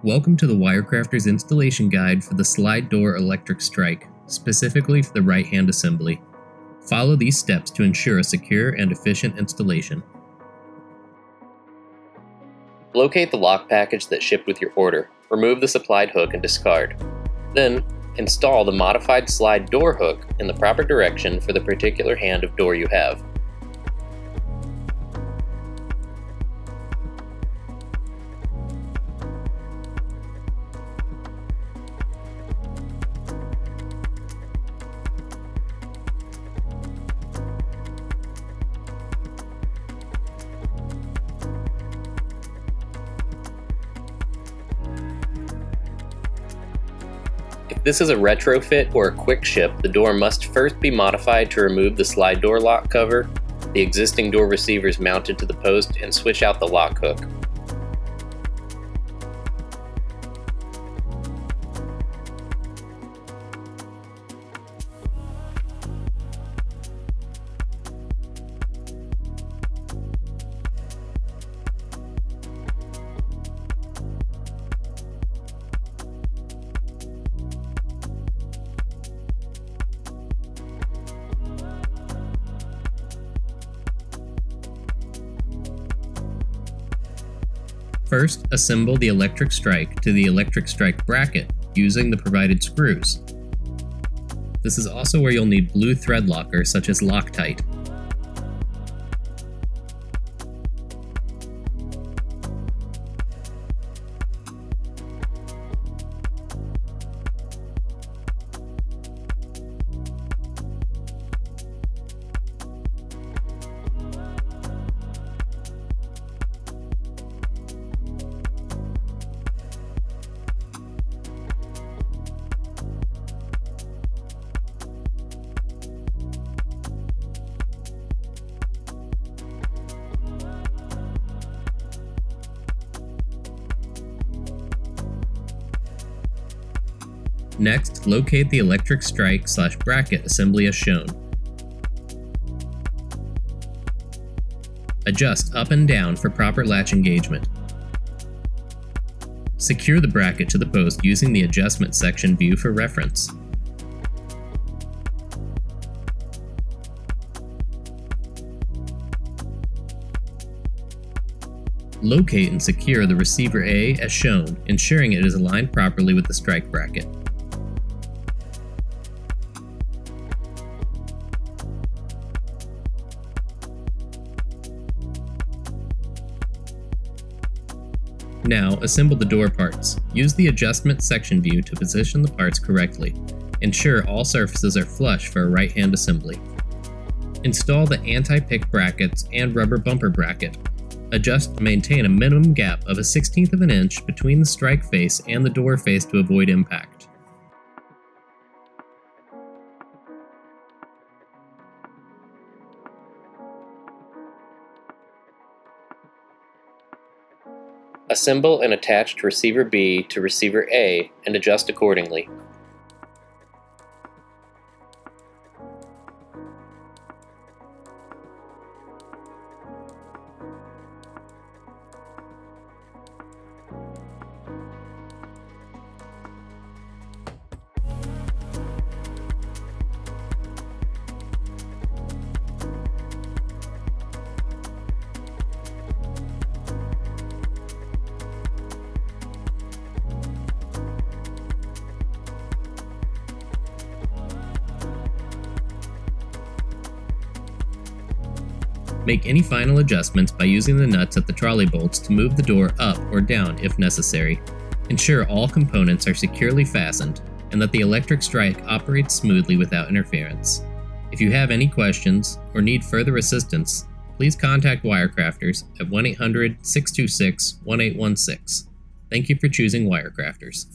Welcome to the WireCrafters installation guide for the slide door electric strike, specifically for the right-hand assembly. Follow these steps to ensure a secure and efficient installation. Locate the lock package that shipped with your order, remove the supplied hook and discard. Then, install the modified slide door hook in the proper direction for the particular hand of door you have. If this is a retrofit or a quick ship, the door must first be modified to remove the slide door lock cover, the existing door receivers mounted to the post, and switch out the lock hook. First, assemble the electric strike to the electric strike bracket using the provided screws. This is also where you'll need blue thread locker such as Loctite. Next, locate the electric strike/bracket assembly as shown. Adjust up and down for proper latch engagement. Secure the bracket to the post using the adjustment section view for reference. Locate and secure the receiver A as shown, ensuring it is aligned properly with the strike bracket. Now, assemble the door parts. Use the adjustment section view to position the parts correctly. Ensure all surfaces are flush for a right-hand assembly. Install the anti-pick brackets and rubber bumper bracket. Adjust to maintain a minimum gap of 1/16 of an inch between the strike face and the door face to avoid impact. Assemble and attach receiver B to receiver A and adjust accordingly. Make any final adjustments by using the nuts at the trolley bolts to move the door up or down if necessary. Ensure all components are securely fastened and that the electric strike operates smoothly without interference. If you have any questions or need further assistance, please contact WireCrafters at 1-800-626-1816. Thank you for choosing WireCrafters.